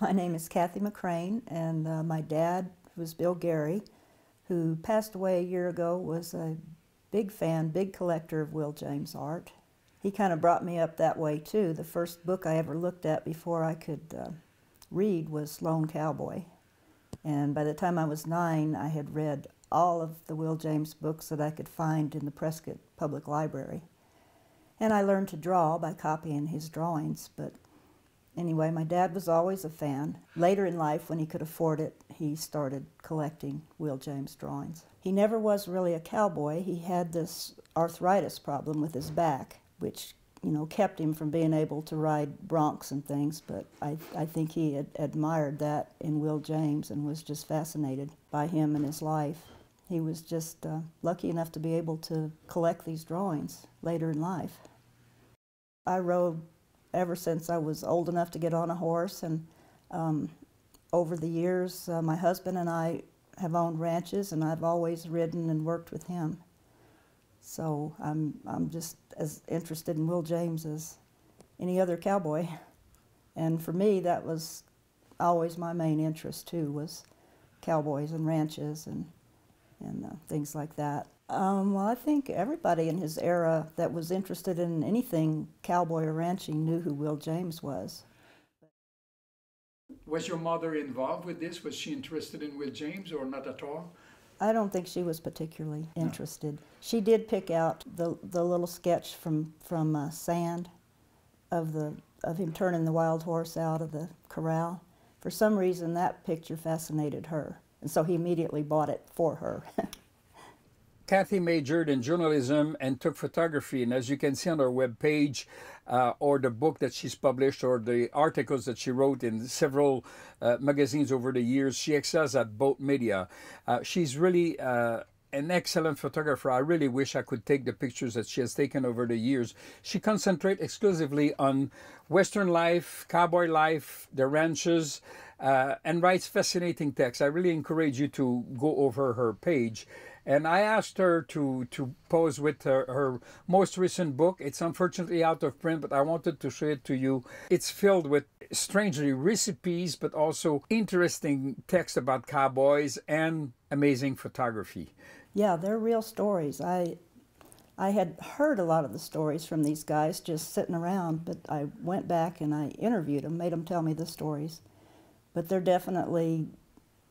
My name is Kathy McCraine, and my dad, who was Bill Gary, who passed away a year ago, was a big fan, big collector of Will James art. He kind of brought me up that way too. The first book I ever looked at before I could read was Lone Cowboy. And by the time I was 9, I had read all of the Will James books that I could find in the Prescott Public Library. And I learned to draw by copying his drawings, but anyway, my dad was always a fan. Later in life, when he could afford it, he started collecting Will James drawings. He never was really a cowboy. He had this arthritis problem with his back, which, you know, kept him from being able to ride broncs and things, but I think he had admired that in Will James and was just fascinated by him and his life. He was just lucky enough to be able to collect these drawings later in life. I rode ever since I was old enough to get on a horse, and over the years my husband and I have owned ranches, and I've always ridden and worked with him. So I'm just as interested in Will James as any other cowboy. And for me, that was always my main interest too, was cowboys and ranches and things like that. Well, I think everybody in his era that was interested in anything cowboy or ranching knew who Will James was. Was your mother involved with this? Was she interested in Will James or not at all? I don't think she was particularly interested. No. She did pick out the little sketch from Sand of him turning the wild horse out of the corral. For some reason, that picture fascinated her, and so he immediately bought it for her. Kathy majored in journalism and took photography, and as you can see on her webpage, or the book that she's published, or the articles that she wrote in several magazines over the years, she excels at both media. She's really an excellent photographer. I really wish I could take the pictures that she has taken over the years. She concentrates exclusively on Western life, cowboy life, the ranches, and writes fascinating texts. I really encourage you to go over her page. And I asked her to pose with her most recent book. It's unfortunately out of print, but I wanted to show it to you. It's filled with, strangely, recipes, but also interesting text about cowboys and amazing photography. Yeah, they're real stories. I had heard a lot of the stories from these guys just sitting around, but I went back and I interviewed them, made them tell me the stories. But they're definitely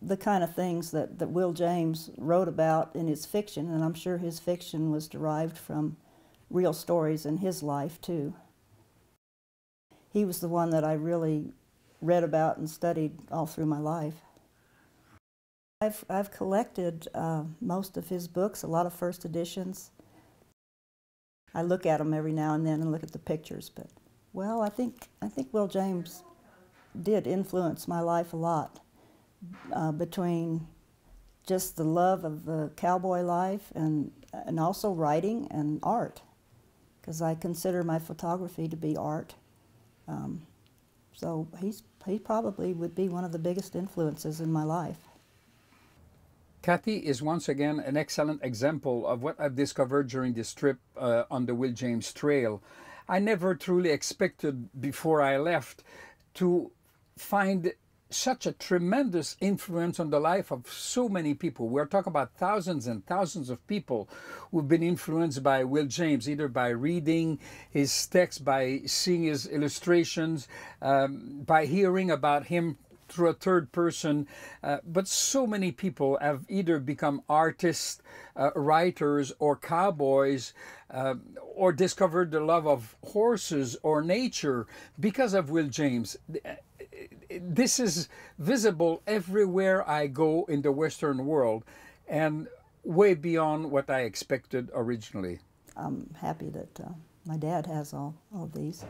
the kind of things that Will James wrote about in his fiction, and I'm sure his fiction was derived from real stories in his life too. He was the one that I really read about and studied all through my life. I've collected most of his books, a lot of first editions. I look at them every now and then and look at the pictures, but well, I think Will James did influence my life a lot. Between just the love of the cowboy life and also writing and art, because I consider my photography to be art. So he probably would be one of the biggest influences in my life. Kathy is once again an excellent example of what I've discovered during this trip on the Will James Trail. I never truly expected before I left to find such a tremendous influence on the life of so many people. We're talking about thousands and thousands of people who've been influenced by Will James, either by reading his text, by seeing his illustrations, by hearing about him through a third person. But so many people have either become artists, writers, or cowboys, or discovered the love of horses or nature because of Will James. This is visible everywhere I go in the Western world, and way beyond what I expected originally. I'm happy that my dad has all of these.